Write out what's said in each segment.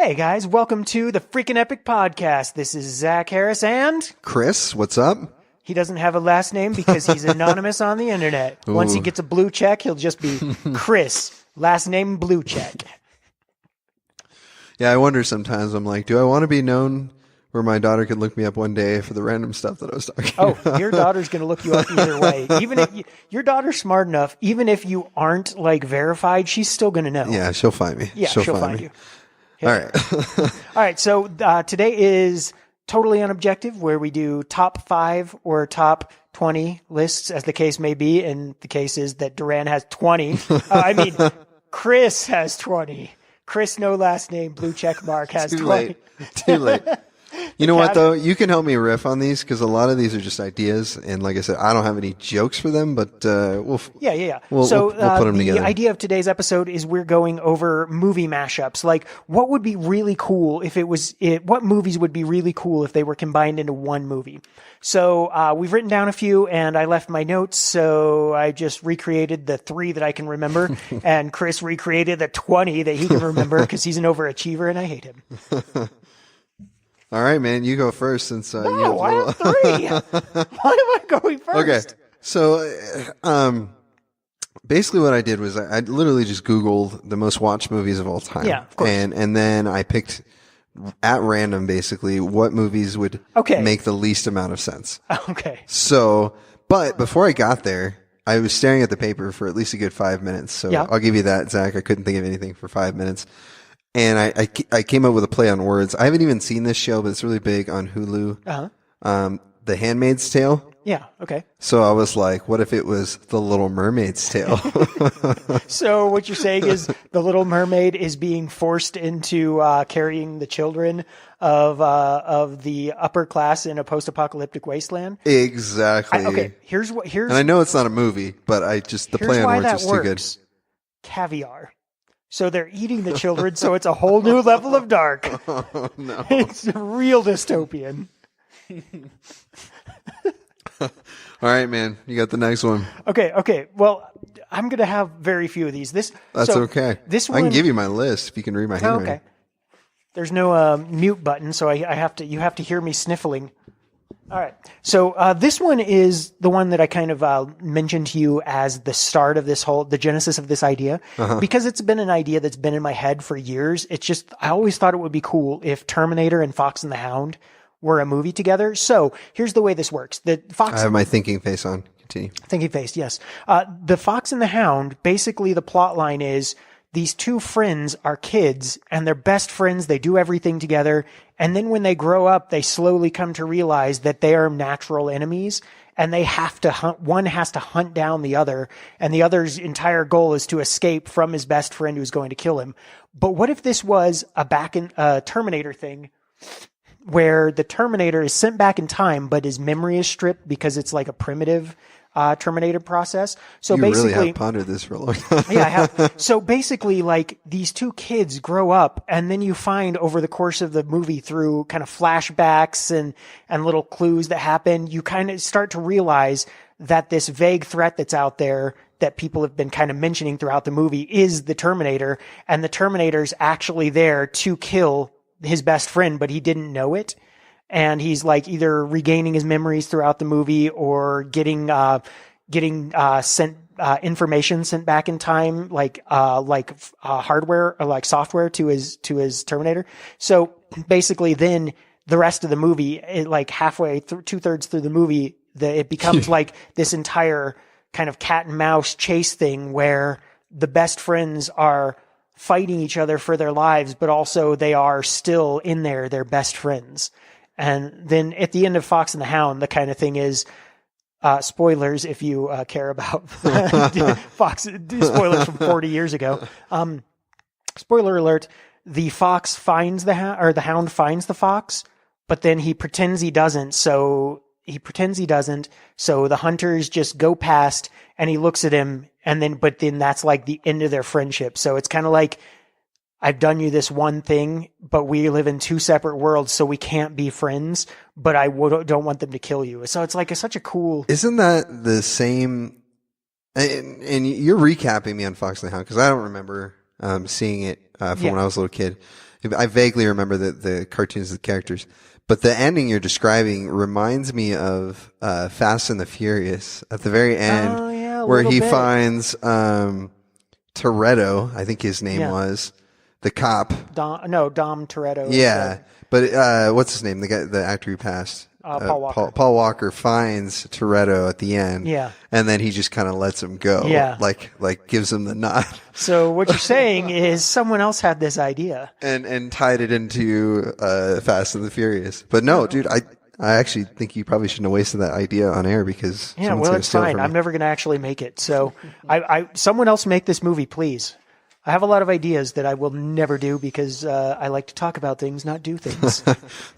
Hey guys, welcome to the Freaking Epic Podcast. This is Zach Harris and Chris, what's up? He doesn't have a last name because he's anonymous on the internet. Ooh. Once he gets a blue check, he'll just be Chris, last name blue check. Yeah, I wonder sometimes, I'm like, do I want to be known where my daughter could look me up one day for the random stuff that I was talking about? Your daughter's going to look you up either way. Even if your daughter's smart enough, even if you aren't like verified, she's still going to know. Yeah, she'll find me. Yeah, she'll find you. All right. All right, so today is Totally Unobjective, where we do top 5 or top 20 lists, as the case may be. And the case is that Duran has 20. Chris has 20. Chris, no last name, blue check mark, has Too 20. Too late. You know what, though? You can help me riff on these because a lot of these are just ideas. And like I said, I don't have any jokes for them, but we'll put them together. The idea of today's episode is we're going over movie mashups. Like, what would be really cool if what movies would be really cool if they were combined into one movie? So we've written down a few, and I left my notes, so I just recreated the 3 that I can remember, and Chris recreated the 20 that he can remember because he's an overachiever, and I hate him. All right, man, you go first since I have 3. Why am I going first? Okay, so basically what I did was I literally just Googled the most watched movies of all time. Yeah, of course. And then I picked at random basically what movies would make the least amount of sense. Okay. So, but before I got there, I was staring at the paper for at least a good 5 minutes. So I'll give you that, Zach. I couldn't think of anything for 5 minutes. And I came up with a play on words. I haven't even seen this show, but it's really big on Hulu. Uh-huh. The Handmaid's Tale. Yeah, okay. So I was like, what if it was The Little Mermaid's Tale? So what you're saying is the Little Mermaid is being forced into carrying the children of the upper class in a post-apocalyptic wasteland? Exactly. Here's and I know it's not a movie, but the play on words is too good. Caviar. So they're eating the children, so it's a whole new level of dark. Oh, no. It's real dystopian. All right, man. You got the next one. Okay. Well, I'm going to have very few of these. That's okay. This one, I can give you my list if you can read my handwriting. Okay. There's no mute button, so you have to hear me sniffling. All right. So this one is the one that I kind of mentioned to you as the start of the genesis of this idea. Uh-huh. Because it's been an idea that's been in my head for years. It's just, I always thought it would be cool if Terminator and Fox and the Hound were a movie together. So here's the way this works. I have my thinking face on. Continue. Thinking face, yes. The Fox and the Hound, basically the plot line is these 2 friends are kids and they're best friends. They do everything together. And then when they grow up, they slowly come to realize that they are natural enemies and they have to hunt. One has to hunt down the other, and the other's entire goal is to escape from his best friend who's going to kill him. But what if this was a Terminator thing, where the Terminator is sent back in time, but his memory is stripped because it's like a primitive Terminator process. So basically, really have pondered this for a long time. Yeah, I have. So basically, like, these 2 kids grow up, and then you find over the course of the movie, through kind of flashbacks and little clues that happen, you kind of start to realize that this vague threat that's out there that people have been kind of mentioning throughout the movie is the Terminator, and the Terminator's actually there to kill his best friend, but he didn't know it. And he's like either regaining his memories throughout the movie or getting sent information sent back in time, like hardware or like software to his Terminator. So basically, then the rest of the movie, like halfway through, 2/3 through the movie, it becomes like this entire kind of cat and mouse chase thing where the best friends are fighting each other for their lives, but also they are still in there, they're best friends. And then at the end of Fox and the Hound, the kind of thing is, spoilers if you care about Fox, spoilers from 40 years ago. Spoiler alert, the fox finds the hound, or the hound finds the fox, but then he pretends he doesn't, so the hunters just go past and he looks at him, but then that's like the end of their friendship. So it's kind of like, I've done you this one thing, but we live in 2 separate worlds, so we can't be friends, but I don't want them to kill you. So it's like such a cool... Isn't that the same... And you're recapping me on Fox and the Hound, because I don't remember seeing it from when I was a little kid. I vaguely remember the cartoons of the characters, but the ending you're describing reminds me of Fast and the Furious at the very end, where he finds Toretto, I think his name was, the cop. Dom Toretto. Yeah, but what's his name? The actor who passed. Paul Walker. Paul Walker finds Toretto at the end. Yeah. And then he just kind of lets him go. Yeah. Like gives him the nod. So what you're saying is someone else had this idea. And tied it into Fast and the Furious. But no, dude, I actually think you probably shouldn't have wasted that idea on air because someone's going to steal it from me. I'm never going to actually make it. So someone else make this movie, please. I have a lot of ideas that I will never do because I like to talk about things, not do things.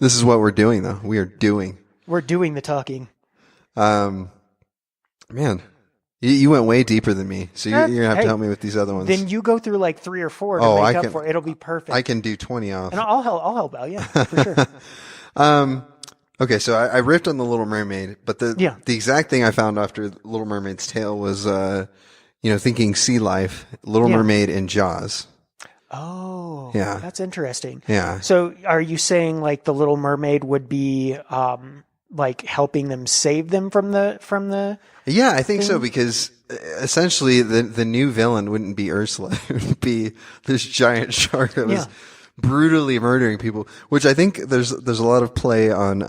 This is what we're doing, though. We're doing the talking. Man, you went way deeper than me, so you're going to have to help me with these other ones. Then you go through like 3 or 4 to make up for it. It'll be perfect. I can do 20 off. And I'll help out, yeah, for sure. Okay, so I riffed on The Little Mermaid, but the exact thing I found after Little Mermaid's tale was thinking sea life, Little Mermaid, and Jaws. Oh, yeah, that's interesting. Yeah. So, are you saying like the Little Mermaid would be like helping them save them from the? Yeah, I think so because essentially the new villain wouldn't be Ursula; it would be this giant shark that was brutally murdering people. Which I think there's a lot of play on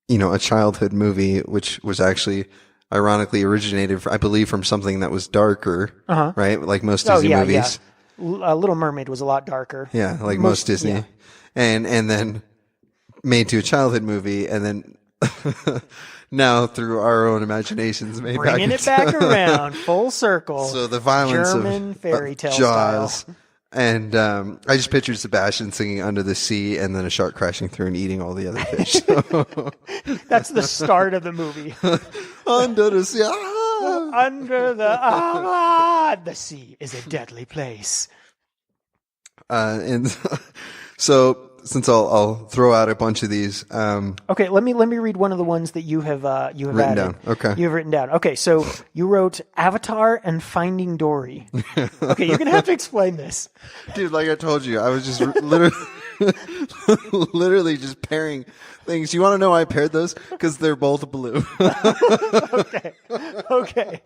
a childhood movie, which was actually, ironically, originated, I believe, from something that was darker, right? Like most Disney movies. Yeah. Little Mermaid was a lot darker. Yeah, like most Disney. Yeah. And then made to a childhood movie, and then now through our own imaginations made bringing it back around, full circle. So the violence German fairy tale Jaws. Style. And I just pictured Sebastian singing Under the Sea and then a shark crashing through and eating all the other fish. That's the start of the movie. Under the sea. Under the sea is a deadly place. And so since I'll throw out a bunch of these. Okay, let me read one of the ones that you have written added. Down. Okay. You've written down. Okay, so you wrote Avatar and Finding Dory. Okay, you're gonna have to explain this. Dude, like I told you, I was just literally just pairing things. You want to know why I paired those? Because they're both blue. Okay.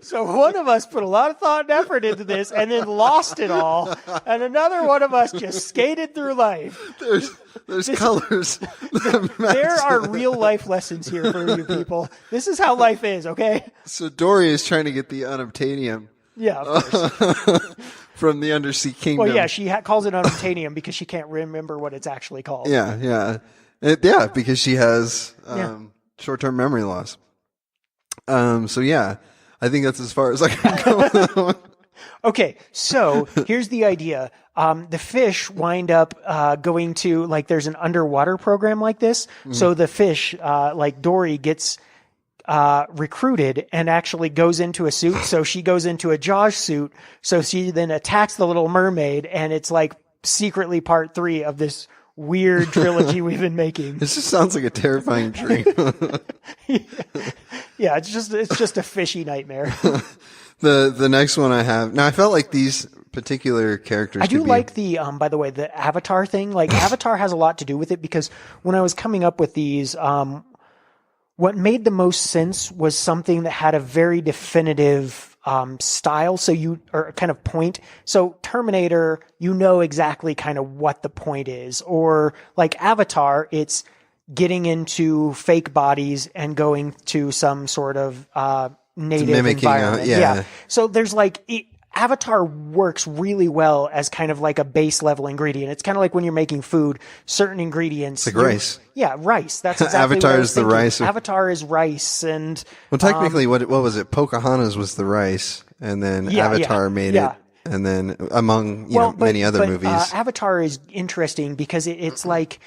So one of us put a lot of thought and effort into this and then lost it all, and another one of us just skated through life. There's colors. There are real life lessons here for you people. This is how life is, okay? So Dory is trying to get the unobtainium. Yeah, of course. From the undersea kingdom. Well, yeah, she calls it unobtainium because she can't remember what it's actually called. Yeah. Because she has short-term memory loss. So yeah, I think that's as far as I can go with that one. Okay, so here's the idea. The fish wind up going to, like, there's an underwater program like this. Mm-hmm. So the fish, like Dory, gets recruited and actually goes into a suit. So she goes into a Jaws suit. So she then attacks the Little Mermaid, and it's like secretly part 3 of this weird trilogy we've been making. This just sounds like a terrifying dream. Yeah, it's just a fishy nightmare. The next one I have now, I felt like these particular characters. I do like the by the way, the Avatar thing. Like Avatar has a lot to do with it because when I was coming up with these, what made the most sense was something that had a very definitive style. Or kind of point. So Terminator, you know exactly kind of what the point is. Or like Avatar, it's getting into fake bodies and going to some sort of native environment. Yeah. So there's Avatar works really well as kind of like a base level ingredient. It's kind of like when you're making food, certain ingredients. Like rice. Yeah, rice. That's exactly Avatar what I is was the thinking. rice. Avatar is rice, and technically, what was it? Pocahontas was the rice, and then Avatar made it, and then among many other movies. Avatar is interesting because it's like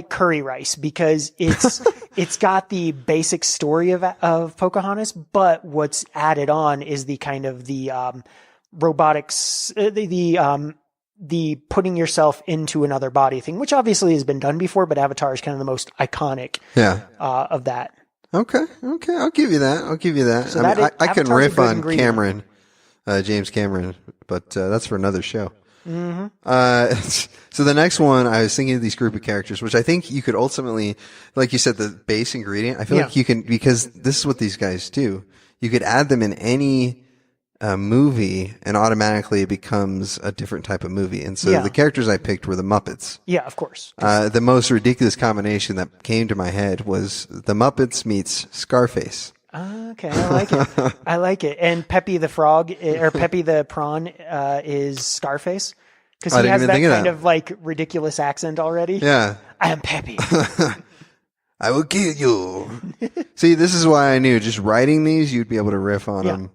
curry rice because it's got the basic story of Pocahontas, but what's added on is the kind of the robotics, the putting yourself into another body thing, which obviously has been done before, but Avatar is kind of the most iconic of that. Okay. I'll give you that. So I can riff on Cameron, James Cameron, but that's for another show. So the next one, I was thinking of these group of characters, which I think you could ultimately, like you said, the base ingredient. I feel like you can, because this is what these guys do. You could add them in any movie, and automatically it becomes a different type of movie. And so the characters I picked were the Muppets. Yeah, of course. The most ridiculous combination that came to my head was the Muppets meets Scarface. Okay, I like it. I like it. And Peppy the Frog, or Peppy the Prawn, is Scarface. Because he has that kind of like ridiculous accent already. Yeah. I am Peppy. I will kill you. See, this is why I knew just writing these, you'd be able to riff on them.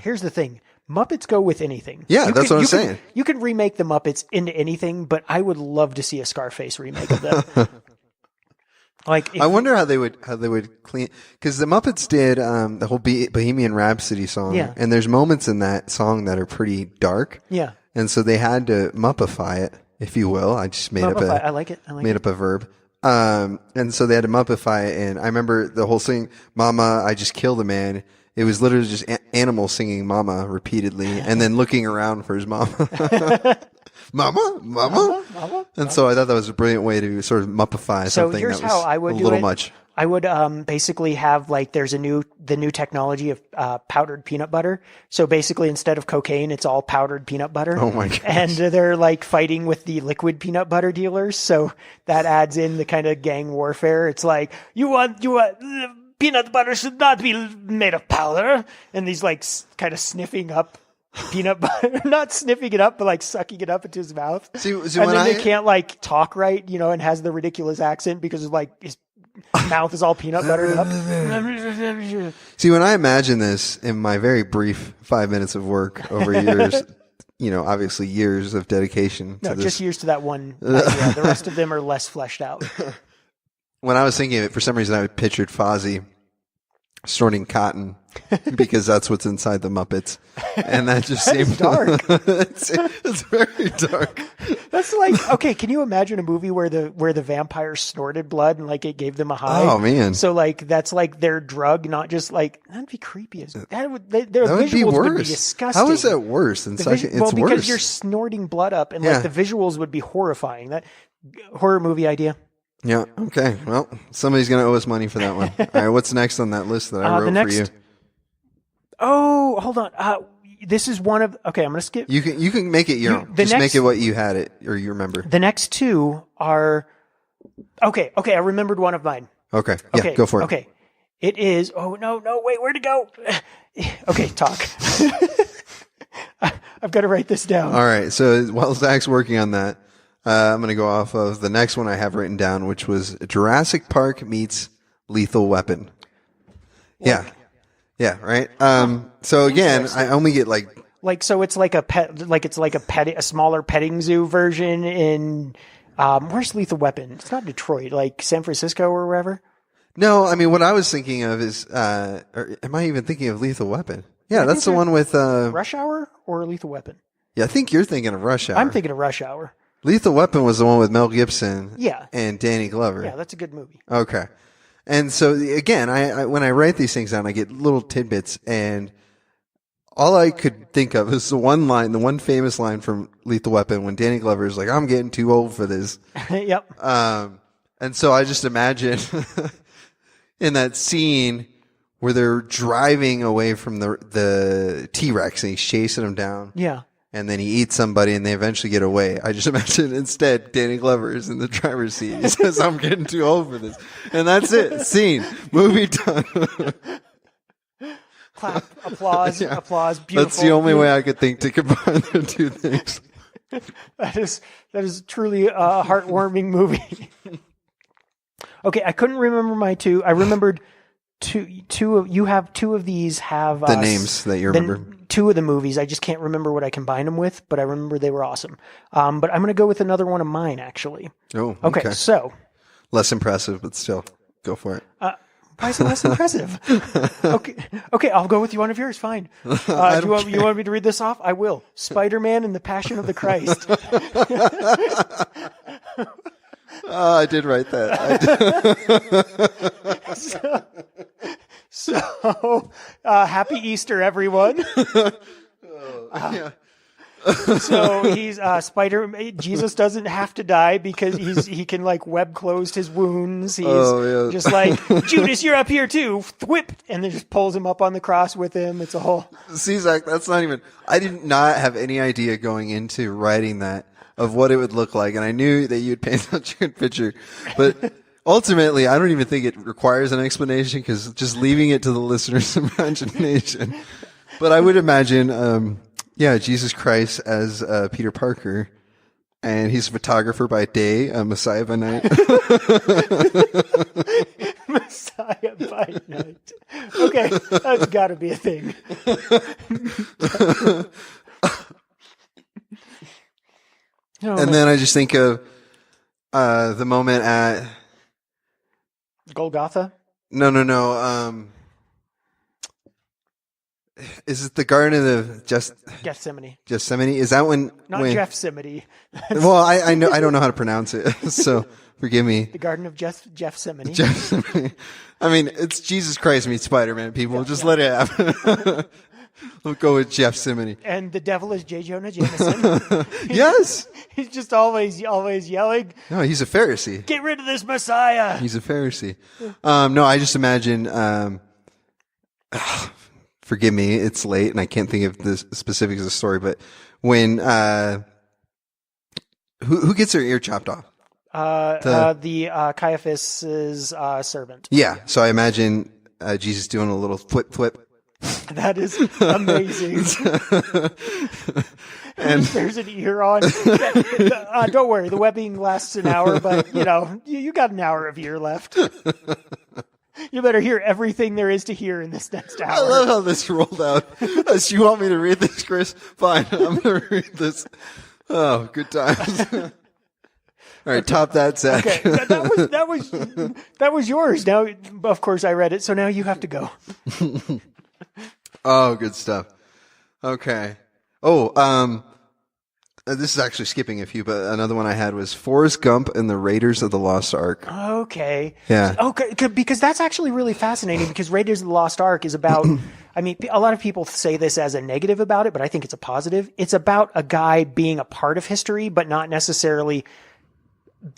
Here's the thing. Muppets go with anything. Yeah, that's what I'm saying. You can remake the Muppets into anything, but I would love to see a Scarface remake of them. Like, I wonder how they would clean, because the Muppets did the whole Bohemian Rhapsody song, and there's moments in that song that are pretty dark. Yeah. And so they had to Muppify it, if you will. I just made up I like it. Made up a verb. And so they had to Muppify it, and I remember the whole thing, Mama, I just killed a man. It was literally just animals singing Mama repeatedly, and then looking around for his mama. Mama. And so I thought that was a brilliant way to sort of Muppify something that was how I would a little much. I would basically have like there's the new technology of powdered peanut butter. So basically instead of cocaine, it's all powdered peanut butter. Oh my gosh. And they're like fighting with the liquid peanut butter dealers. So that adds in the kind of gang warfare. It's like you want peanut butter should not be made of powder. And he's like kind of sniffing up peanut butter, not sniffing it up, but like sucking it up into his mouth. See, and then they can't like talk right, and has the ridiculous accent because of like his mouth is all peanut buttered up. See, when I imagine this in my very brief 5 minutes of work over years, obviously years of dedication to this. Just years to that one idea. The rest of them are less fleshed out. When I was thinking of it, for some reason I pictured Fozzie snorting cotton because that's what's inside the Muppets. And that just seemed dark. It's very dark. That's like, okay, can you imagine a movie where the vampires snorted blood and like it gave them a high? Oh man. So like that's like their drug, not just like that'd be creepy as their visuals would be worse. Would be disgusting. How is that worse? It's because worse. you're snorting blood up and like the visuals would be horrifying. That horror movie idea. Yeah. Okay. Well, somebody's going to owe us money for that one. All right. What's next on that list that I wrote for you? Oh, hold on. This is one of. Okay, I'm going to skip. You can make it your own. Make it what you had it or you remember. The next two are. Okay. I remembered one of mine. Okay. Yeah. Go for it. Okay. It is. Oh no! Wait. Where'd it go? Okay. Talk. I've got to write this down. All right. So while Zach's working on that. I'm going to go off of the next one I have written down, which was Jurassic Park meets Lethal Weapon. Yeah. Right. So again, I only get so it's like a smaller petting zoo version in, where's Lethal Weapon? It's not Detroit, like San Francisco or wherever. No, I mean, what I was thinking of is, or am I even thinking of Lethal Weapon? Yeah, that's the one with, Rush Hour or Lethal Weapon? Yeah, I think you're thinking of Rush Hour. I'm thinking of Rush Hour. Lethal Weapon was the one with Mel Gibson and Danny Glover. Yeah, that's a good movie. Okay. And so, again, I when I write these things down, I get little tidbits, and all I could think of is the one famous line from Lethal Weapon when Danny Glover is like, I'm getting too old for this. Yep. And so I just imagine in that scene where they're driving away from the T-Rex and he's chasing them down. Yeah. And then he eats somebody and they eventually get away. I just imagine instead Danny Glover is in the driver's seat. He says, I'm getting too old for this. And that's it. Scene. Movie done. Clap. Applause. Yeah. Applause. Beautiful. That's the only way I could think to combine the two things. That is truly a heartwarming movie. Okay, I couldn't remember my two. I remembered two of you have two of these have the names that you remember. Two of the movies. I just can't remember what I combined them with, but I remember they were awesome. But I'm going to go with another one of mine, actually. Oh, okay. So less impressive, but still, go for it. Why is it less impressive? Okay, I'll go with one of yours. Fine. You want me to read this off? I will. Spider-Man and the Passion of the Christ. I did write that. So happy Easter, everyone. Yeah. So he's Jesus doesn't have to die because he can like web closed his wounds. He's just like, Judas, you're up here too. Whip, and then just pulls him up on the cross with him. It's a whole. See, Zach, that's not even. I did not have any idea going into writing that of what it would look like, and I knew that you'd paint such a good picture, but. Ultimately, I don't even think it requires an explanation because just leaving it to the listener's imagination. But I would imagine, Jesus Christ as Peter Parker, and he's a photographer by day, a Messiah by night. Messiah by night. Okay, that's got to be a thing. And then I just think of the moment at Golgotha? No. Is it the Garden of Gethsemane? Gethsemane? Is that when? Not Jeffsemane. Well, I know I don't know how to pronounce it, so forgive me. The Garden of Gethsemane. Gethsemane. I mean, it's Jesus Christ meets Spider-Man. People, just let it happen. We'll go with Gethsemane. And the devil is J. Jonah Jameson. Yes. He's just always yelling. No, he's a Pharisee. Get rid of this Messiah. He's a Pharisee. No, I just imagine. Forgive me, it's late and I can't think of the specifics of the story. But when who gets their ear chopped off? The Caiaphas's servant. Yeah. So I imagine Jesus doing a little flip. That is amazing. And there's an ear on. Don't worry, the webbing lasts an hour, but you got an hour of ear left. You better hear everything there is to hear in this next hour. I love how this rolled out. You want me to read this, Chris? Fine, I'm going to read this. Oh, good times. All right, top that, Zach. Okay, that was yours. Now, of course, I read it, so now you have to go. Oh, good stuff. Okay. Oh, this is actually skipping a few, but another one I had was Forrest Gump and the Raiders of the Lost Ark. Okay. Yeah. Okay, because that's actually really fascinating because Raiders of the Lost Ark is about, I mean, a lot of people say this as a negative about it, but I think it's a positive. It's about a guy being a part of history, but not necessarily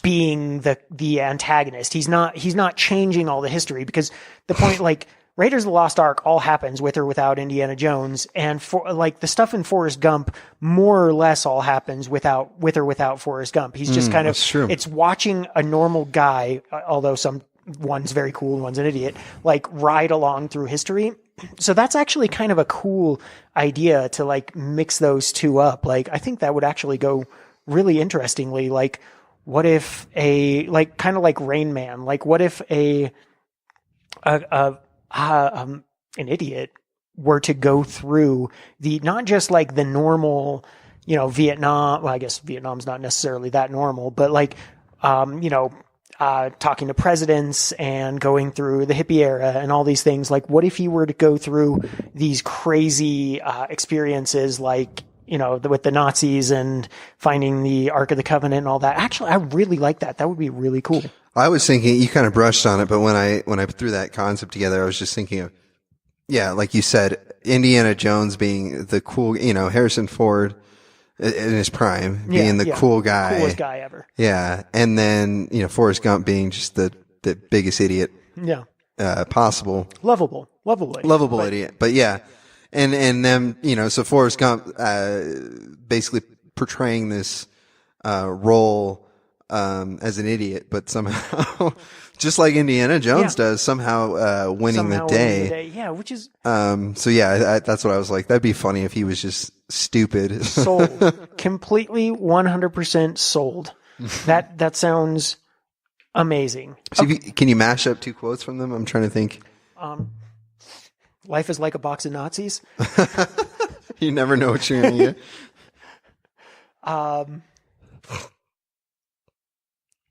being the antagonist. He's not changing all the history because the point, like, Raiders of the Lost Ark all happens with or without Indiana Jones, and for like the stuff in Forrest Gump more or less all happens with or without Forrest Gump. He's just kind of it's watching a normal guy, although one's very cool and one's an idiot, like ride along through history. So that's actually kind of a cool idea to like mix those two up. Like I think that would actually go really interestingly. Like what if kind of like Rain Man? Like what if an idiot were to go through not just like the normal, Vietnam. Well, I guess Vietnam's not necessarily that normal, but like, talking to presidents and going through the hippie era and all these things. Like, what if he were to go through these crazy experiences, like, with the Nazis and finding the Ark of the Covenant and all that? Actually, I really like that. That would be really cool. I was thinking, you kind of brushed on it, but when I threw that concept together, I was just thinking of, like you said, Indiana Jones being the cool, Harrison Ford in his prime, being the cool guy. Coolest guy ever. Yeah. And then, Forrest Gump being just the biggest idiot. Yeah. Possible. Lovable idiot. But yeah. And them, so Forrest Gump, basically portraying this, role, as an idiot, but somehow, just like Indiana Jones does, somehow winning the day. Yeah, which is so yeah, that's what I was like. That'd be funny if he was just stupid. Sold. Completely 100% sold. That sounds amazing. So can you mash up two quotes from them? I'm trying to think. Life is like a box of Nazis. You never know what you're gonna get.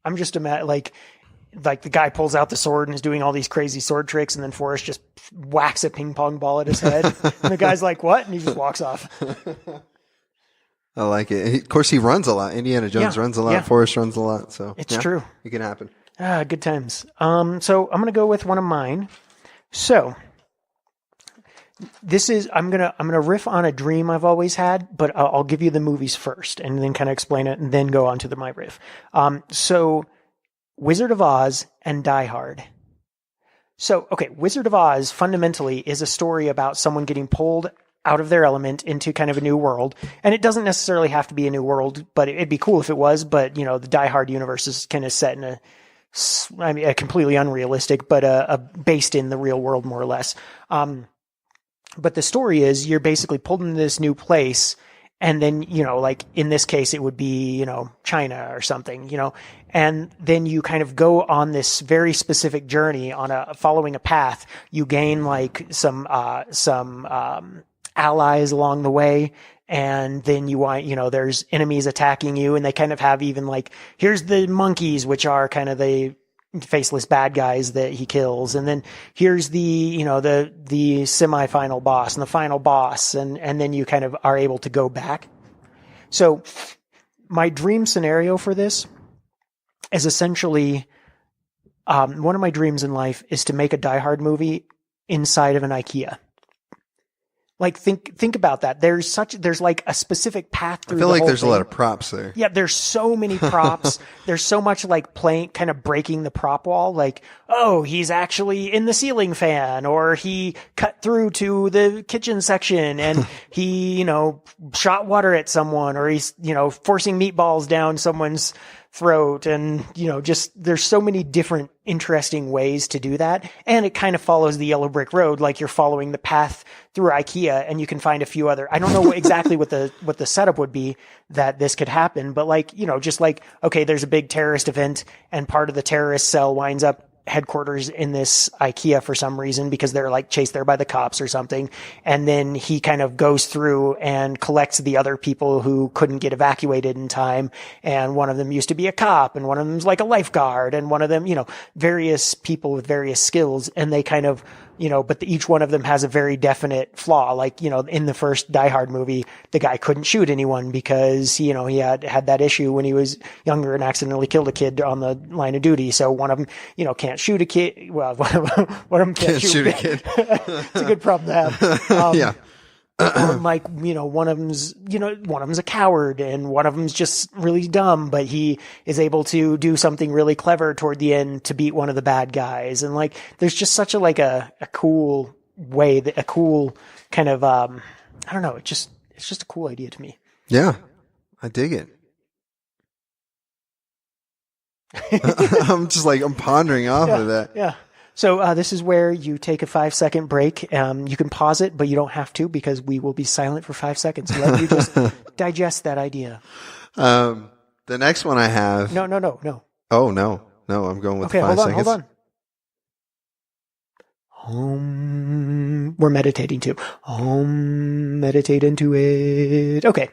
I'm just like the guy pulls out the sword and is doing all these crazy sword tricks, and then Forrest just whacks a ping pong ball at his head, and the guy's like, "What?" and he just walks off. I like it. Of course, he runs a lot. Indiana Jones runs a lot. Forrest runs a lot. So it's true. It can happen. Good times. So I'm gonna go with one of mine. So I'm gonna riff on a dream I've always had, but I'll give you the movies first and then kind of explain it and then go on to my riff. So Wizard of Oz and Die Hard. So, okay, Wizard of Oz fundamentally is a story about someone getting pulled out of their element into kind of a new world. And it doesn't necessarily have to be a new world, but it'd be cool if it was. But, you know, the Die Hard universe is kind of set in a completely unrealistic, but based in the real world more or less. But the story is you're basically pulled into this new place. And then, you know, like in this case, it would be, you know, China or something, you know, and then you kind of go on this very specific journey following a path. You gain like some allies along the way. And then there's enemies attacking you, and they kind of have even like, here's the monkeys, which are kind of the faceless bad guys that he kills. And then here's the semi-final boss and the final boss. And then you kind of are able to go back. So my dream scenario for this is essentially, one of my dreams in life is to make a Die Hard movie inside of an IKEA. Like think about that. There's like a specific path through. I feel the like whole there's thing. a lot of props there. Yeah, there's so many props. There's so much like kind of breaking the prop wall. Like, oh, he's actually in the ceiling fan, or he cut through to the kitchen section and he, you know, shot water at someone, or he's, you know, forcing meatballs down someone's throat. And, you know, just there's so many different interesting ways to do that. And it kind of follows the yellow brick road, like you're following the path through IKEA, and you can find a few other, I don't know exactly what the setup would be that this could happen, but like, you know, just like, okay, there's a big terrorist event and part of the terrorist cell winds up headquarters in this IKEA for some reason because they're like chased there by the cops or something. And then he kind of goes through and collects the other people who couldn't get evacuated in time. And one of them used to be a cop, and one of them's like a lifeguard, and one of them, you know, various people with various skills. And they kind of, you know, but each one of them has a very definite flaw. Like, you know, in the first Die Hard movie, the guy couldn't shoot anyone because, you know, he had that issue when he was younger and accidentally killed a kid on the line of duty. So one of them, you know, can't shoot a kid. Well, one of them can't shoot a kid. It's a good problem to have. Yeah. Or like, you know, one of them's a coward, and one of them's just really dumb, but he is able to do something really clever toward the end to beat one of the bad guys. And like, there's just such a cool way, a cool kind of, I don't know. It's just a cool idea to me. Yeah. I dig it. I'm pondering off of that. Yeah. So this is where you take a 5-second break. You can pause it, but you don't have to, because we will be silent for 5 seconds. Let you just digest that idea. The next one I have. No. Oh, no. I'm going with 5 seconds. Hold on. We're meditating too. Meditate into it. Okay.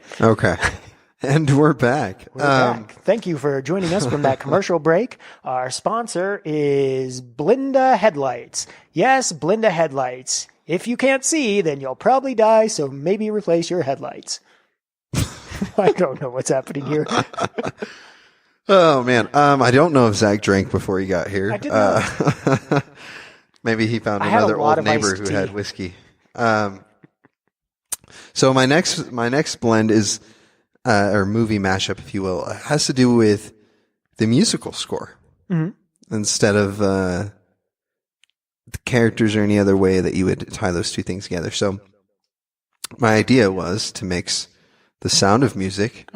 And we're back. Thank you for joining us from that commercial break. Our sponsor is Blinda Headlights. Yes, Blinda Headlights. If you can't see, then you'll probably die, so maybe replace your headlights. I don't know what's happening here. Oh, man. I don't know if Zach drank before he got here. I did not. Maybe he found another old neighbor who had whiskey. So my next blend is... or movie mashup, if you will, has to do with the musical score instead of the characters or any other way that you would tie those two things together. So my idea was to mix the Sound of Music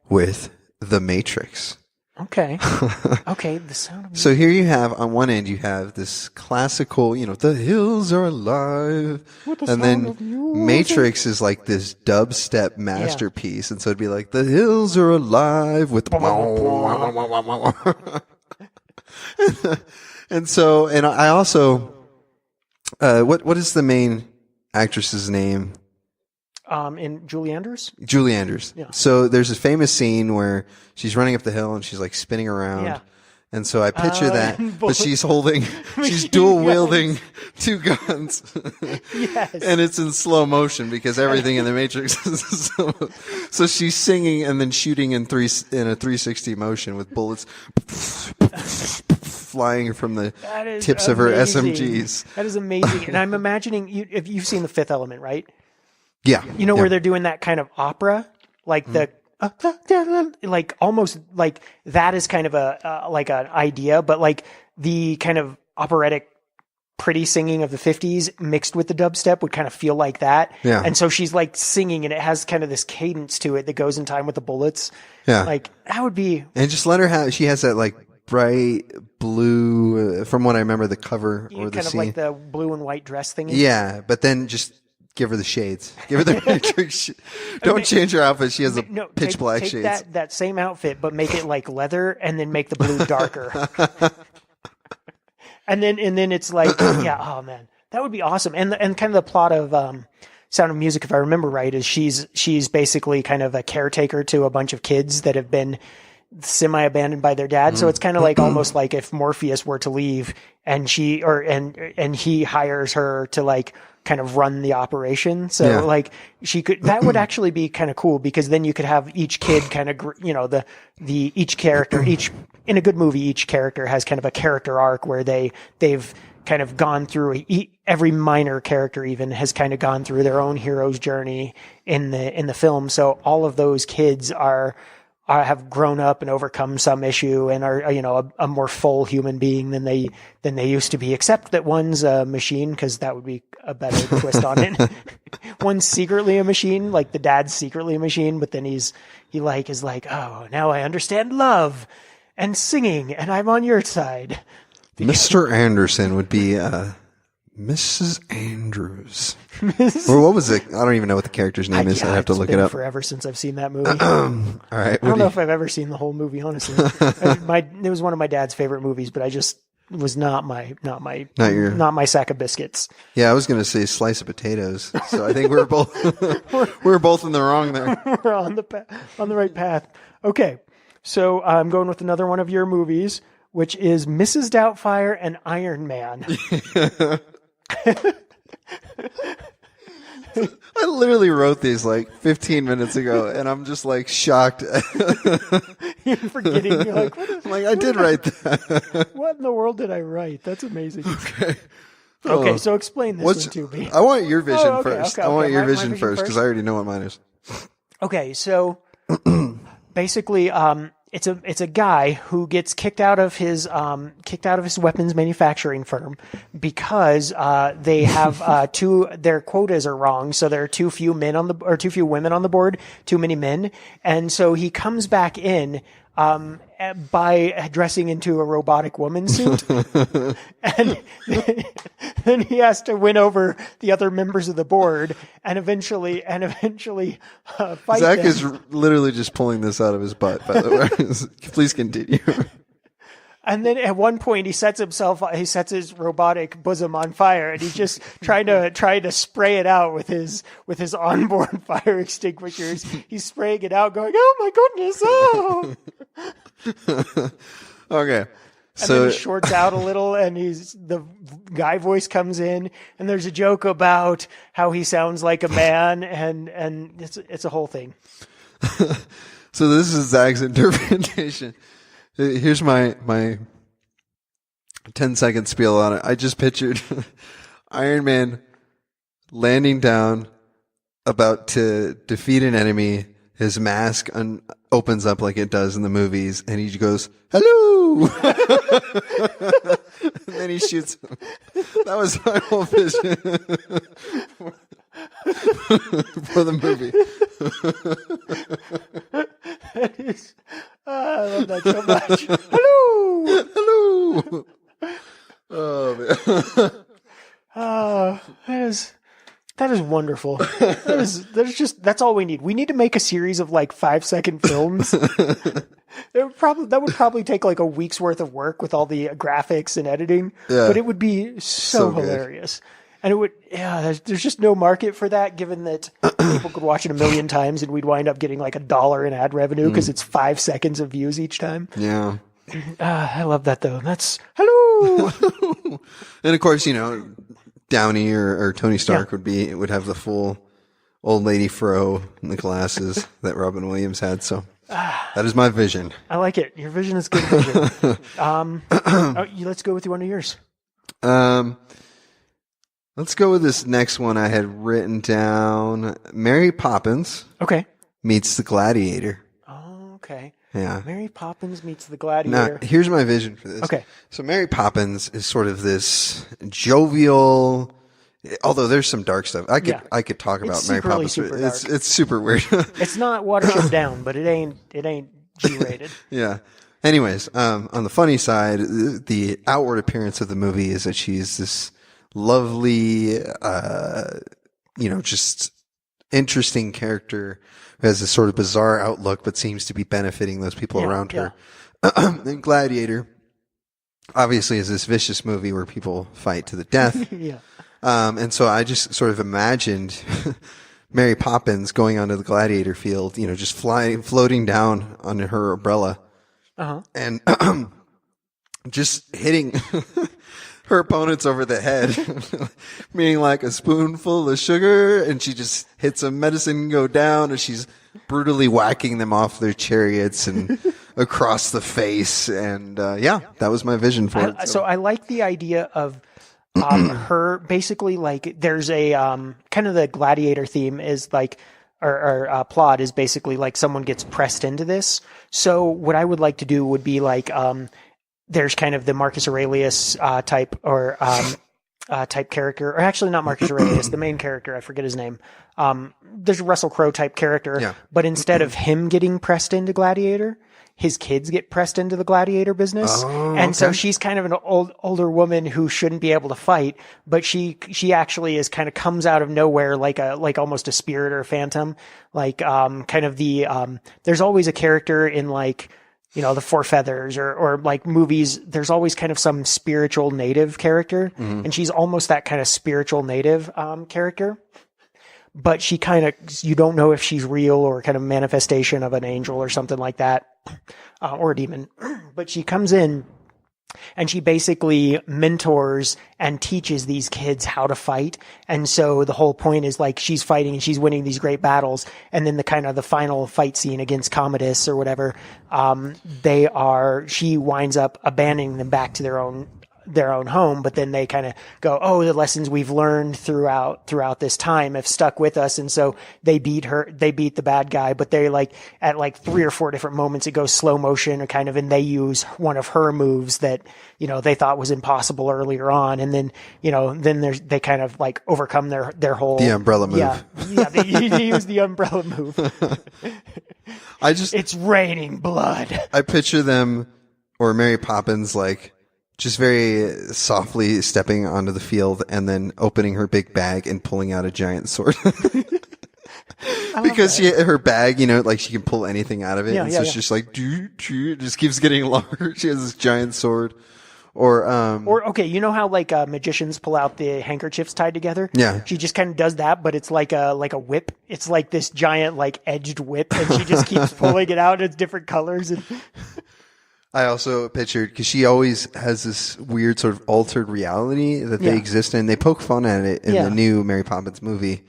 with The Matrix. Okay, the Sound of Music. So here you have, on one end, you have this classical, you know, the hills are alive. And then Matrix is like this dubstep masterpiece. And so it'd be like, the hills are alive with and I also, what is the main actress's name? In Julie Andrews? Julie Andrews. Yeah. So there's a famous scene where she's running up the hill and she's like spinning around. Yeah. And so I picture that, but she's dual wielding two guns. Yes. And it's in slow motion because everything in the Matrix is slow. So she's singing and then shooting in a 360 motion with bullets. flying from the tips of her SMGs. That is amazing. And I'm imagining if you've seen The Fifth Element, right? Yeah. You know where they're doing that kind of opera, like like almost like that is kind of like an idea, but like the kind of operatic pretty singing of the 50s mixed with the dubstep would kind of feel like that. Yeah. And so she's like singing and it has kind of this cadence to it that goes in time with the bullets. Yeah. Like that would be. And just let her have, she has that like bright blue, from what I remember, the cover or the kind of like the blue and white dress thing. Yeah. But then just give her the shades. Give her the don't change her outfit. She has a pitch black shades. That same outfit, but make it like leather and then make the blue darker. And then it's like, yeah, oh man, that would be awesome. And kind of the plot of Sound of Music, if I remember right, is she's basically kind of a caretaker to a bunch of kids that have been semi-abandoned by their dad. So it's kind of like almost like if Morpheus were to leave and he hires her to like kind of run the operation. So like that would actually be kind of cool, because then you could have each kid kind of, each character, in a good movie, each character has kind of a character arc where they've kind of gone through every minor character even has kind of gone through their own hero's journey in the film. So all of those kids have grown up and overcome some issue and are, a more full human being than they used to be, except that one's a machine, because that would be a better twist on it. One's secretly a machine, like the dad's secretly a machine, but then he is like, oh, now I understand love and singing and I'm on your side. Mr. Anderson would be Mrs. Andrews. Or what was it? I don't even know what the character's name is. I have to look it up. Forever since I've seen that movie. All right. I don't know if I've ever seen the whole movie, honestly. It was one of my dad's favorite movies, but I just was not my sack of biscuits. Yeah, I was going to say slice of potatoes. So I think we're both in the wrong there. We're on the right path. Okay. So I'm going with another one of your movies, which is Mrs. Doubtfire and Iron Man. I literally wrote these like 15 minutes ago, and I'm just like shocked. You're forgetting. You're like, I did write that. What in the world did I write? That's amazing. Okay, so explain this one to me. I want your vision first. I want your vision first, because I already know what mine is. Okay, so basically, it's a guy who gets kicked out of his weapons manufacturing firm because they have their quotas are wrong, so there are too few women on the board, too many men, and so he comes back in by dressing into a robotic woman suit, and then he has to win over the other members of the board, and eventually fight Zach them. is literally just pulling this out of his butt, by the way. Please continue. And then at one point he sets his robotic bosom on fire, and he's just trying to spray it out with his onboard fire extinguishers. He's spraying it out, going, "Oh my goodness!" Oh. Okay. And then he shorts out a little, and the guy voice comes in, and there's a joke about how he sounds like a man, and it's a whole thing. So this is Zach's interpretation. Here's my 10-second spiel on it. I just pictured Iron Man landing down, about to defeat an enemy. His mask opens up like it does in the movies, and he goes, "Hello!" And then he shoots him. That was my whole vision for the movie. I love that so much. Hello! Hello! Oh, man. That is wonderful. That's all we need. We need to make a series of like 5-second films. That would probably take like a week's worth of work with all the graphics and editing, but it would be so hilarious. And there's just no market for that, given that people could watch it 1 million times and we'd wind up getting like $1 in ad revenue because it's 5 seconds of views each time. Yeah. I love that though. That's hello. And of course, Downey or Tony Stark would have the full old lady fro and the glasses that Robin Williams had. So That is my vision. I like it. Your vision is good vision. Let's go with one of yours. Let's go with this next one I had written down. Mary Poppins. Okay. Meets the Gladiator. Oh, okay. Yeah. Mary Poppins meets the Gladiator. Now, here's my vision for this. Okay. So Mary Poppins is sort of this jovial, although there's some dark stuff. I could talk about Mary Poppins. It's super weird. It's not Watership Down, but it ain't G-rated. Yeah. Anyways, on the funny side, the outward appearance of the movie is that she's this lovely, just interesting character who has this sort of bizarre outlook, but seems to be benefiting those people around her. And Gladiator, obviously, is this vicious movie where people fight to the death. Yeah. And so I just sort of imagined Mary Poppins going onto the gladiator field, just floating down on her umbrella. And just hitting her opponents over the head, meaning like a spoonful of sugar, and she just hits some medicine and go down, and she's brutally whacking them off their chariots and across the face. And that was my vision for it. So I like the idea of her basically like there's a kind of the gladiator theme is like or plot is basically like someone gets pressed into this. So what I would like to do would be like there's kind of the Marcus Aurelius type or type character, or actually not Marcus Aurelius, the main character, I forget his name. There's a Russell Crowe type character, but instead of him getting pressed into Gladiator, his kids get pressed into the gladiator business. And so she's kind of an older woman who shouldn't be able to fight, but she actually is kind of comes out of nowhere like almost a spirit or a phantom. Like, kind of there's always a character in like, the Four Feathers or like movies. There's always kind of some spiritual native character. And she's almost that kind of spiritual native, character. But she kind of, you don't know if she's real or kind of manifestation of an angel or something like that, or a demon. But she comes in and she basically mentors and teaches these kids how to fight. And so the whole point is like she's fighting and she's winning these great battles. And then the final fight scene against Commodus or whatever, she winds up abandoning them back to their own home, but then they kind of go, oh, the lessons we've learned throughout this time have stuck with us. And so they beat the bad guy, but they like at like 3 or 4 different moments, it goes slow motion or kind of, and they use one of her moves that, they thought was impossible earlier on. And then, they kind of like overcome their whole, the umbrella move. Yeah. They use the umbrella move. It's raining blood. I picture them or Mary Poppins, like, just very softly stepping onto the field and then opening her big bag and pulling out a giant sword. Because her bag, like she can pull anything out of it. It's just like, it just keeps getting longer. She has this giant sword. Or okay, you know how like magicians pull out the handkerchiefs tied together? Yeah. She just kind of does that, but it's like a whip. It's like this giant like edged whip, and she just keeps pulling it out in different colors. And I also pictured, because she always has this weird sort of altered reality that they exist in. They poke fun at it in the new Mary Poppins movie,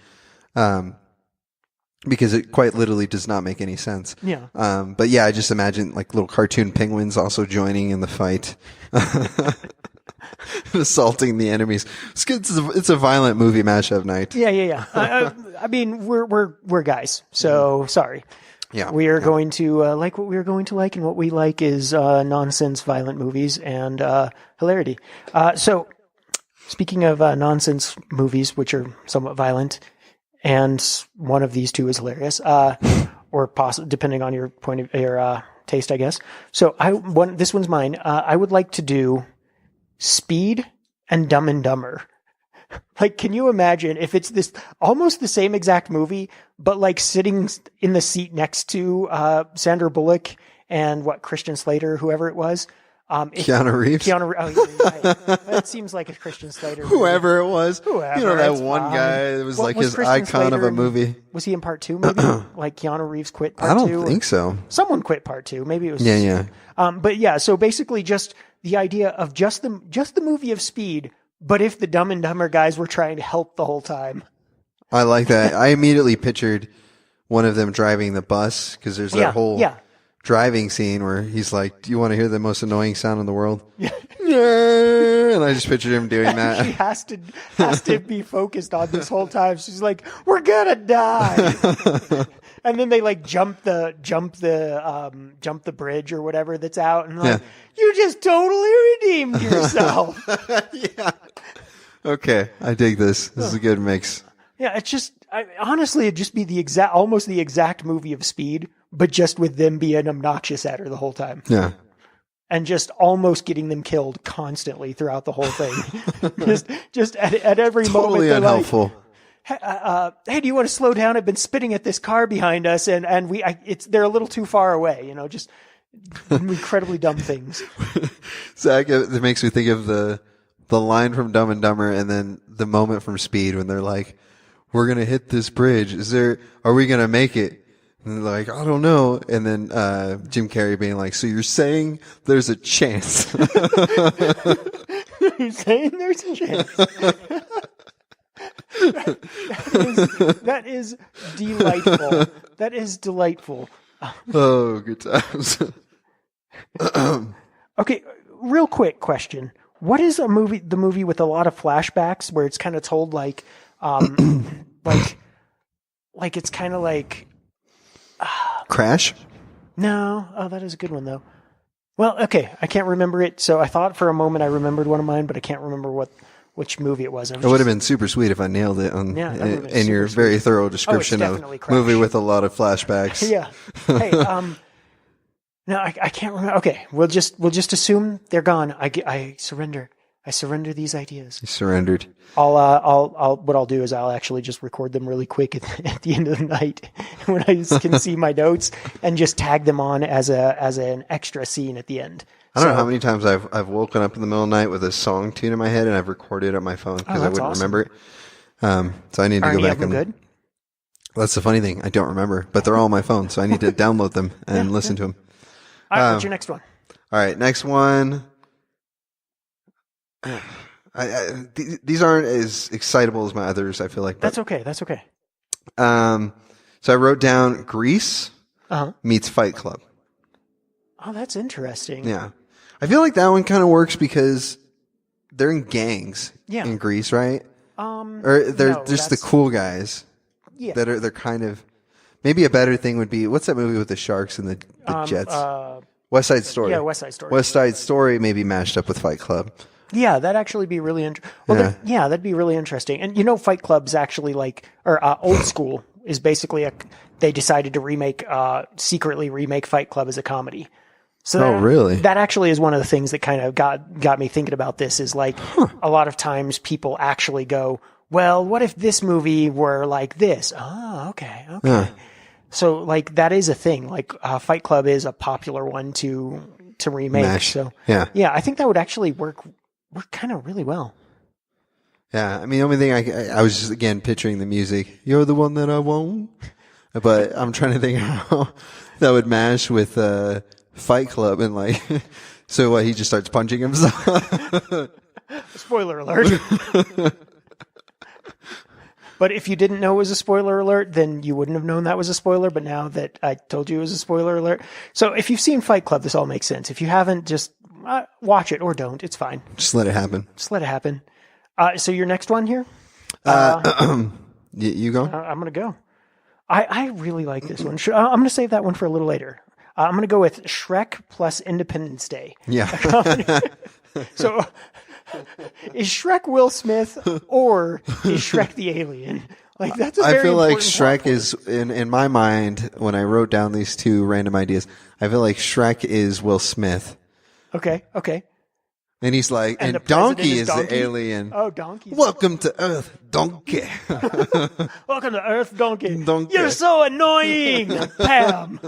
because it quite literally does not make any sense. Yeah. But yeah, I just imagine like little cartoon penguins also joining in the fight, assaulting the enemies. It's a violent movie mashup night. Yeah. I mean, we're guys, so sorry. Yeah, we are going to like what we are going to like, and what we like is nonsense, violent movies, and hilarity. So, speaking of nonsense movies, which are somewhat violent, and one of these two is hilarious, or depending on your taste, I guess. So, this one's mine. I would like to do Speed and Dumb and Dumber. Like, can you imagine if it's this almost the same exact movie, but like sitting in the seat next to Sandra Bullock and Christian Slater, whoever it was. Keanu Reeves. That seems like a Christian Slater movie. Whoever it was. That one guy that was like his Christian icon Slater of a movie. Was he in part 2 maybe? Like Keanu Reeves quit part 2? I don't think so. Someone quit part 2. Maybe it was. Yeah. But yeah, so basically just the idea of just the movie of Speed, but if the Dumb and Dumber guys were trying to help the whole time. I like that. I immediately pictured one of them driving the bus, because there's that whole driving scene where he's like, "Do you want to hear the most annoying sound in the world?" Yeah. And I just pictured him doing that. She has to be focused on this whole time. She's like, "We're gonna die." And then they like jump the bridge or whatever that's out, and like, you just totally redeemed yourself. Yeah. Okay, I dig this. This is a good mix. Yeah, it's just honestly, it'd just be almost the exact movie of Speed, but just with them being obnoxious at her the whole time. Yeah. And just almost getting them killed constantly throughout the whole thing. just at every moment. Totally unhelpful. Like, hey, do you want to slow down? I've been spitting at this car behind us, and they're a little too far away. Just incredibly dumb things. Zach, it makes me think of the line from Dumb and Dumber, and then the moment from Speed when they're like, "We're gonna hit this bridge. Are we gonna make it?" And they're like, "I don't know." And then Jim Carrey being like, "So you're saying there's a chance?" You're saying there's a chance. That is delightful. That is delightful. Oh, good times. Okay, real quick question. What is the movie with a lot of flashbacks where it's kind of told like it's kind of like Crash? No. Oh, that is a good one though. Well, okay, I can't remember it. So I thought for a moment I remembered one of mine, but I can't remember which movie it was. It would have been super sweet if I nailed it in your very thorough description of Crash. movie with a lot of flashbacks. Yeah. Hey, no, I can't remember. Okay, we'll just assume they're gone. I surrender. I surrender these ideas. You surrendered. What I'll do is I'll actually just record them really quick at the end of the night when I can see my notes and just tag them on as an extra scene at the end. I don't know how many times I've woken up in the middle of the night with a song tune in my head and I've recorded it on my phone because I wouldn't remember it. So I need to go back and. Good? That's the funny thing. I don't remember, but they're all on my phone, so I need to download them and listen to them. All right, what's your next one? All right, next one. These aren't as excitable as my others, I feel like. That's okay. So I wrote down Grease meets Fight Club. Oh, that's interesting. Yeah. I feel like that one kind of works because they're in gangs in Grease, right? Or they're just the cool guys. Yeah. They're kind of... Maybe a better thing would be... What's that movie with the sharks and the jets? West Side Story. Yeah, West Side Story. West Side Story maybe mashed up with Fight Club. Yeah, that'd actually be really interesting. Well, that'd be really interesting. And Fight Club's actually Old School is basically they decided to secretly remake Fight Club as a comedy. So really? That actually is one of the things that kind of got me thinking about this is like a lot of times people actually go, well, what if this movie were like this? Oh, okay. So like that is a thing. Like Fight Club is a popular one to remake. Mash. So yeah, I think that would actually work kind of really well. Yeah, I mean, the only thing I was just again picturing the music. You're the one that I want, but I'm trying to think how that would mash with Fight Club and like. So what? He just starts punching himself. Spoiler alert. But if you didn't know it was a spoiler alert, then you wouldn't have known that was a spoiler. But now that I told you it was a spoiler alert. So if you've seen Fight Club, this all makes sense. If you haven't, just watch it or don't. It's fine. Just let it happen. So your next one here? You go? I'm going to go. I really like this one. I'm going to save that one for a little later. I'm going to go with Shrek plus Independence Day. Yeah. So is Shrek Will Smith or is Shrek the alien? Like that's a very I feel like important Shrek is in my mind when I wrote down these two random ideas. I feel like Shrek is Will Smith. Okay. And he's like, and Donkey is the alien. Oh, Donkey. Welcome to Earth, Donkey. Welcome to Earth, Donkey. You're so annoying, Pam.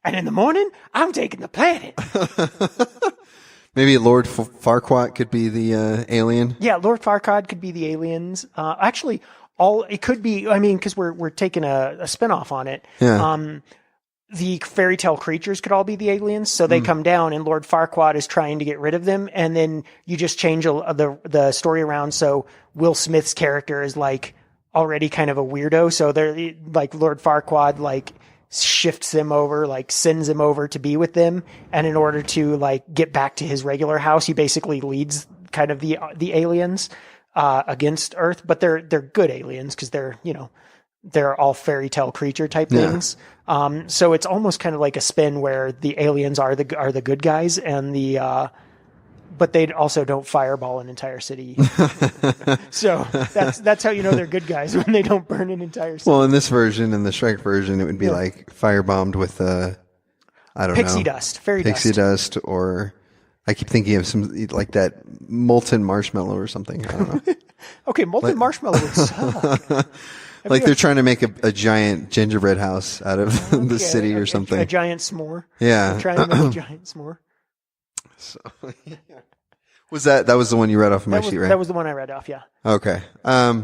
And in the morning, I'm taking the planet. Maybe Lord Farquaad could be the alien. Yeah, Lord Farquaad could be the aliens. Actually, it could be. I mean, because we're taking a spinoff on it. Yeah. The fairy tale creatures could all be the aliens, so they come down, and Lord Farquaad is trying to get rid of them, and then you just change the story around. So Will Smith's character is like already kind of a weirdo. So they're like Lord Farquaad, like shifts him over, like sends him over to be with them. And in order to like get back to his regular house, he basically leads kind of the aliens, against Earth, but they're good aliens because they're all fairy tale creature type things. So it's almost kind of like a spin where the aliens are the good guys and but they also don't fireball an entire city. So that's how you know they're good guys, when they don't burn an entire city. Well, in this version, in the Shrek version, it would be like firebombed with pixie dust, fairy pixie dust, or I keep thinking of some like that molten marshmallow or something. I don't know. Okay, molten marshmallow would suck. Like they're trying to make a giant gingerbread house out of the city or something. A giant s'more. Yeah. They're trying to make a giant s'more. So, yeah. That was the one you read off of my sheet, right? That was the one I read off, yeah. Okay. I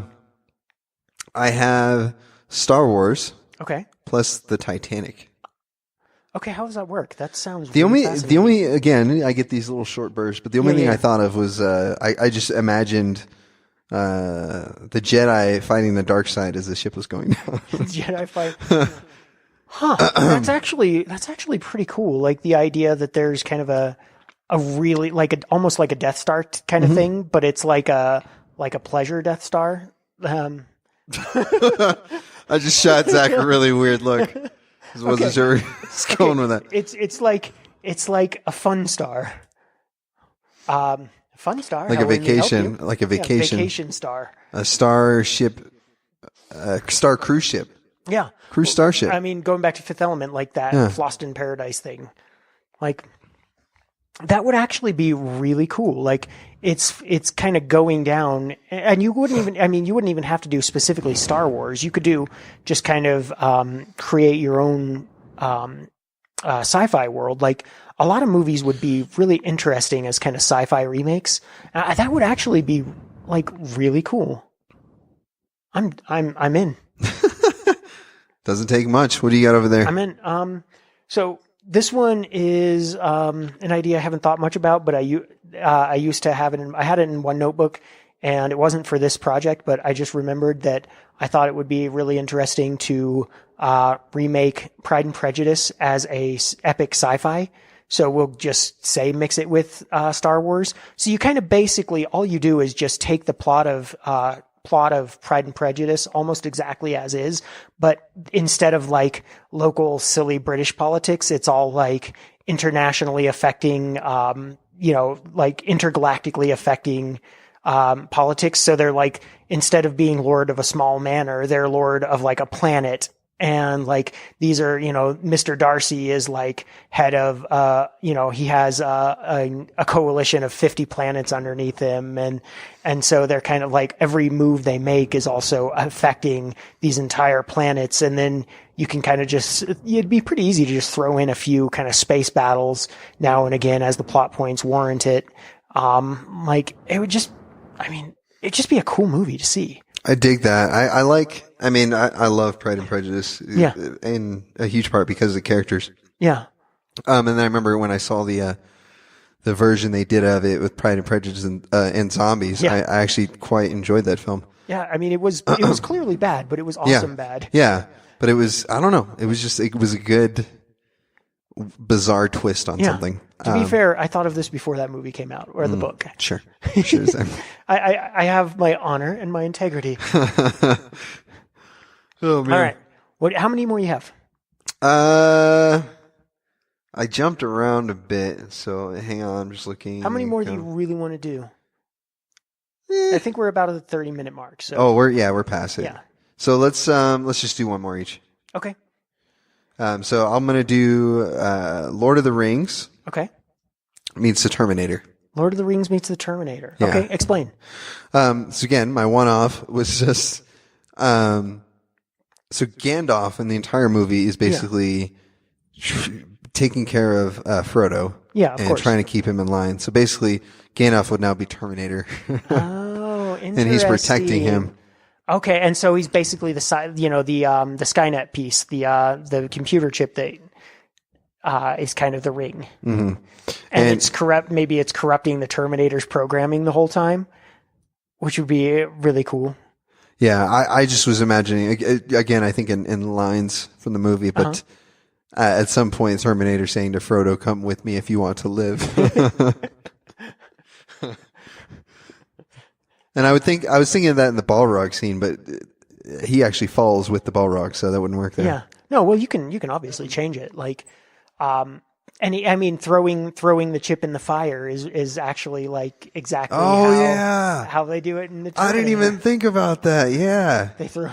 have Star Wars. Okay. Plus the Titanic. Okay, how does that work? That sounds the only again, I get these little short bursts, but the only thing I thought of was I just imagined the Jedi fighting the dark side as the ship was going down. Jedi fight. Huh. That's actually pretty cool. Like the idea that there's kind of a really almost like a Death Star kind of thing, but it's like a pleasure Death Star. I just shot Zach a really weird look. I wasn't sure where he was going with that. It's like a fun star. Fun star. Like a vacation. Like a vacation. Vacation star. A starship. Star cruise ship. Yeah. Cruise starship. I mean, going back to Fifth Element, like that Lost in Paradise thing. Like, that would actually be really cool. Like, it's kind of going down, and you wouldn't even have to do specifically Star Wars. You could do just kind of create your own sci-fi world. Like, a lot of movies would be really interesting as kind of sci-fi remakes. That would actually be like really cool. I'm in. Doesn't take much. What do you got over there? I'm in. So this one is an idea I haven't thought much about, but I used to have it. I had it in one notebook, and it wasn't for this project, but I just remembered that I thought it would be really interesting to remake Pride and Prejudice as a epic sci-fi. So we'll just say mix it with Star Wars. So you kind of basically all you do is just take the plot of Pride and Prejudice almost exactly as is, but instead of like local silly British politics, it's all like internationally affecting, like intergalactically affecting politics. So they're like, instead of being lord of a small manor, they're lord of like a planet. And like, these are, Mr. Darcy is like head of, he has a coalition of 50 planets underneath him. And so they're kind of like, every move they make is also affecting these entire planets. And then you can kind of it'd be pretty easy to just throw in a few kind of space battles now and again as the plot points warrant it. It'd just be a cool movie to see. I dig that. I love Pride and Prejudice. Yeah. In a huge part because of the characters. Yeah. And then I remember when I saw the version they did of it with Pride and Prejudice and zombies, I actually quite enjoyed that film. Yeah. I mean, it was clearly bad, but it was awesome bad. Yeah. But it was, I don't know. It was a good, bizarre twist on something. To be fair, I thought of this before that movie came out, or the book. Sure. I have my honor and my integrity. Oh, man. All right. How many more you have? I jumped around a bit, so hang on. I'm just looking. How many more do you really want to do? I think we're about at the 30-minute mark. So. Oh, we're past it. Yeah. So let's just do one more each. Okay. So I'm gonna do Lord of the Rings. Okay. Meets the Terminator. Lord of the Rings meets the Terminator. Yeah. Okay, explain. So again, my one-off was just so Gandalf in the entire movie is basically taking care of Frodo. Yeah, of and course. Trying to keep him in line. So basically, Gandalf would now be Terminator. Oh, interesting. And he's protecting him. Okay, and so he's basically the Skynet piece, the computer chip that is kind of the ring. Mm-hmm. And it's corrupt. Maybe it's corrupting the Terminator's programming the whole time, which would be really cool. Yeah, I just was imagining, again, I think in lines from the movie, but at some point Terminator saying to Frodo, "Come with me if you want to live." And I was thinking of that in the Balrog scene, but he actually falls with the Balrog, so that wouldn't work there. Yeah. No, well, you can obviously change it. Like, throwing the chip in the fire is actually like exactly how they do it in the Terminator. I didn't even think about that. Yeah. They throw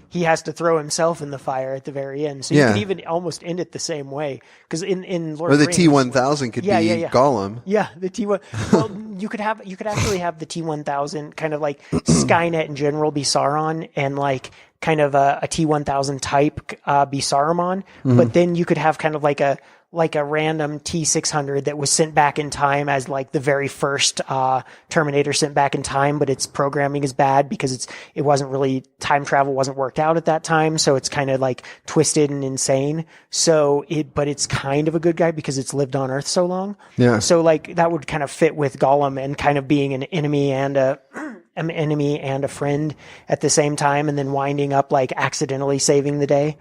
he has to throw himself in the fire at the very end. So you can even almost end it the same way. Because in Lord of the Rings, T-1000 could be Gollum. Yeah, the T-1000. Well, you could actually have the T-1000 kind of like Skynet in general be Sauron, and like kind of a T-1000 type be Saruman. Mm-hmm. But then you could have kind of like a random T-600 that was sent back in time as like the very first Terminator sent back in time, but its programming is bad because it wasn't really, time travel wasn't worked out at that time, so it's kind of like twisted and insane. But it's kind of a good guy because it's lived on Earth so long. Yeah. So like that would kind of fit with Gollum and kind of being an enemy and a friend at the same time, and then winding up like accidentally saving the day.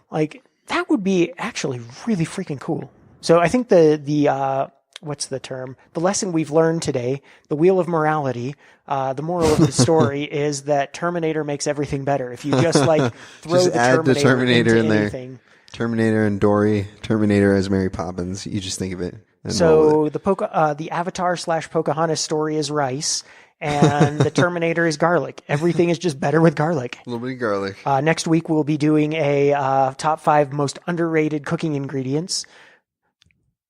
Like, that would be actually really freaking cool. So I think the what's the term? The lesson we've learned today, the wheel of morality, the moral of the story is that Terminator makes everything better. If you just like throw just add the Terminator in anything. There. Terminator and Dory, Terminator as Mary Poppins. You just think of it. So the Avatar / Pocahontas story is rice. And the Terminator is garlic. Everything is just better with garlic. A little bit of garlic. Next week, we'll be doing a top 5 most underrated cooking ingredients.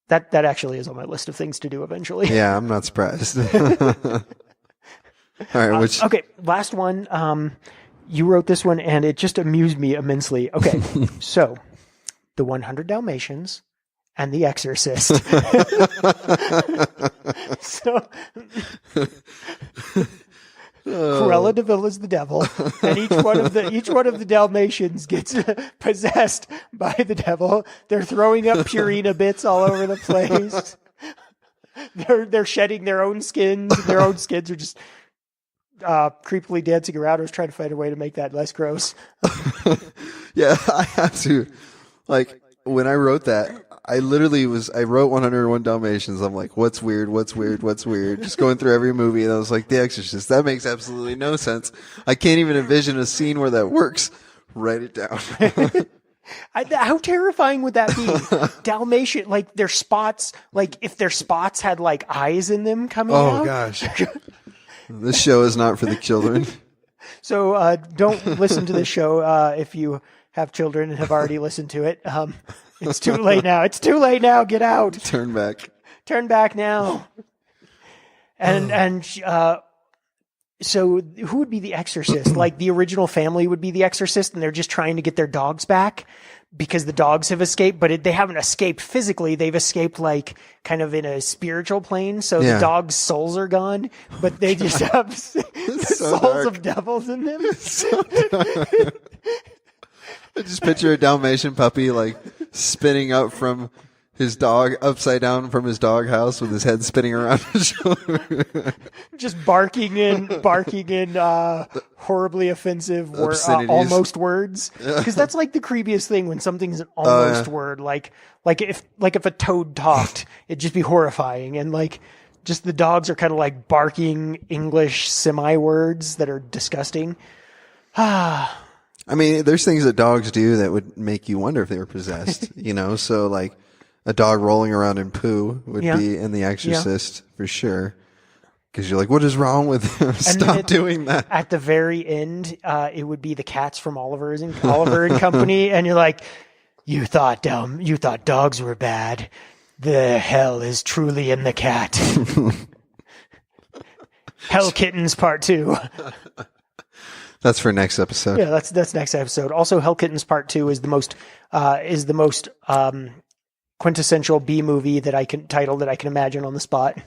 That actually is on my list of things to do eventually. Yeah, I'm not surprised. All right, okay, last one. You wrote this one, and it just amused me immensely. Okay, so the 100 Dalmatians and The Exorcist. So Cruella de Vil is the devil, and each one of the Dalmatians gets possessed by the devil. They're throwing up Purina bits all over the place. They're shedding their own skins. And their own skins are just creepily dancing around. I was trying to find a way to make that less gross. Yeah, I have to. Like, when I wrote that, I wrote 101 Dalmatians. I'm like, what's weird? Just going through every movie, and I was like, The Exorcist. That makes absolutely no sense. I can't even envision a scene where that works. Write it down. How terrifying would that be? Dalmatian, like their spots, like if their spots had like eyes in them coming out. Oh gosh. This show is not for the children. So don't listen to this show if you have children and have already listened to it. It's too late now. Get out. Turn back now. And so who would be the exorcist? Like the original family would be the exorcist, and they're just trying to get their dogs back because the dogs have escaped, but they haven't escaped physically. They've escaped like kind of in a spiritual plane. So the dogs' souls are gone, but they just have the souls of devils in them. So I just picture a Dalmatian puppy like spinning up from his dog, upside down from his dog house with his head spinning around his shoulder. Just barking in horribly offensive almost words. Because that's like the creepiest thing when something's an almost word. Like if a toad talked, it'd just be horrifying. And like just the dogs are kind of like barking English semi-words that are disgusting. I mean, there's things that dogs do that would make you wonder if they were possessed, you know? So, like, a dog rolling around in poo would be in The Exorcist for sure. Because you're like, what is wrong with him? Stop doing that. At the very end, it would be the cats from Oliver and Company. And you're like, you thought dogs were bad. The hell is truly in the cat. Hell Kittens Part 2. That's for next episode. Yeah, that's next episode. Also, Hell Kittens Part 2 is the most quintessential B movie that I can imagine on the spot.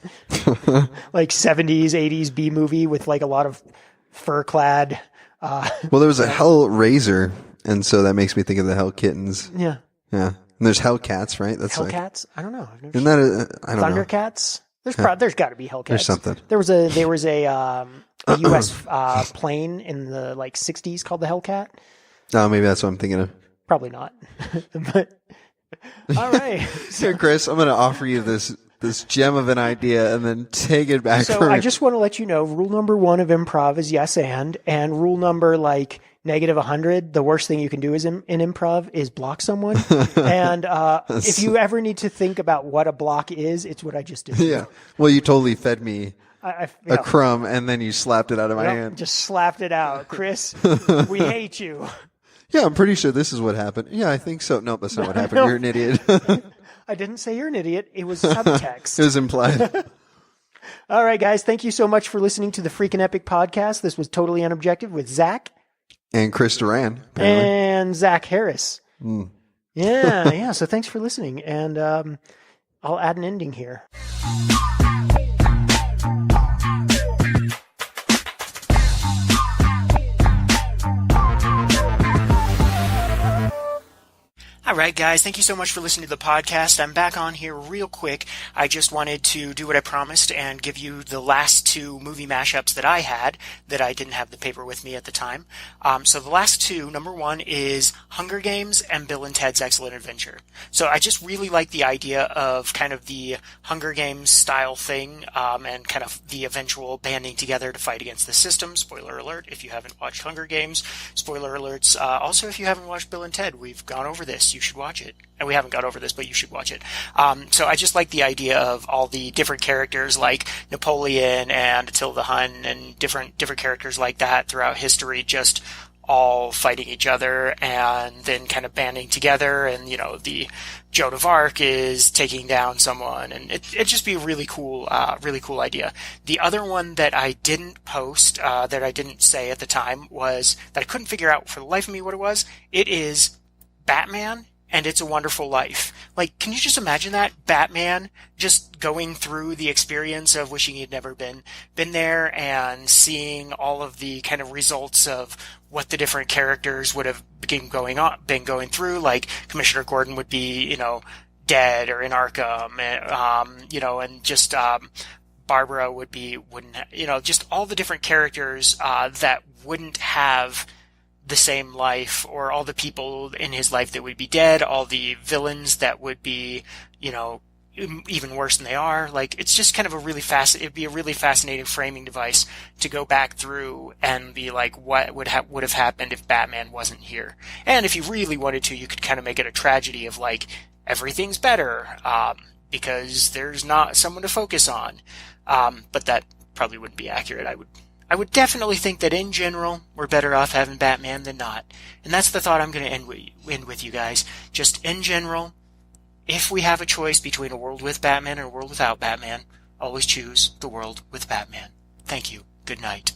Like 70s, 80s B movie with like a lot of fur clad. Well, there was a Hell Razor, and so that makes me think of the Hell Kittens. Yeah. Yeah. And there's Hell Cats, right? That's Hellcats? I don't know. Isn't that I don't know. Thundercats? There's got to be Hellcats. There's something. There was a a U.S. Plane in the like 60s called the Hellcat. Oh, maybe that's what I'm thinking of. Probably not. But all right. So, Chris, I'm going to offer you this gem of an idea and then take it back. So I just want to let you know, rule number 1 of improv is yes and rule number like -100, the worst thing you can do is in improv is block someone. And if you ever need to think about what a block is, it's what I just did. Yeah. Well, you totally fed me a crumb and then you slapped it out of my hand. Just slapped it out. Chris, we hate you. Yeah, I'm pretty sure this is what happened. Yeah, I think so. Nope, that's not what happened. You're an idiot. I didn't say you're an idiot. It was subtext. It was implied. All right, guys. Thank you so much for listening to the Freakin' Epic podcast. This was Totally Unobjective with Zach. And Chris Duran. Apparently. And Zach Harris. Yeah. So thanks for listening. And I'll add an ending here. All right, guys, thank you so much for listening to the podcast. I'm back on here real quick. I just wanted to do what I promised and give you the last 2 movie mashups that I had that I didn't have the paper with me at the time. So the last 2, number 1 is Hunger Games and Bill and Ted's Excellent Adventure. So I just really like the idea of kind of the Hunger Games style thing and kind of the eventual banding together to fight against the system. Spoiler alert if you haven't watched Hunger Games. Spoiler alerts also if you haven't watched Bill and Ted. We've gone over this. You should watch it. And we haven't got over this, but you should watch it. So I just like the idea of all the different characters like Napoleon and Attila the Hun and different characters like that throughout history just all fighting each other and then kind of banding together. And, the Joan of Arc is taking down someone. And it'd just be a really cool idea. The other one that I didn't post, that I didn't say at the time was that I couldn't figure out for the life of me what it was. It is Batman and It's a Wonderful Life. Like, can you just imagine that? Batman just going through the experience of wishing he'd never been there and seeing all of the kind of results of what the different characters would have been going through. Like, Commissioner Gordon would be, dead or in Arkham, and just, Barbara just all the different characters, that wouldn't have the same life, or all the people in his life that would be dead, all the villains that would be, even worse than they are. Like, it's just kind of it'd be a really fascinating framing device to go back through and be like, what would have happened if Batman wasn't here? And if you really wanted to, you could kind of make it a tragedy of like, everything's better, because there's not someone to focus on. But that probably wouldn't be accurate. I would definitely think that in general, we're better off having Batman than not. And that's the thought I'm going to end with you guys. Just in general, if we have a choice between a world with Batman and a world without Batman, always choose the world with Batman. Thank you. Good night.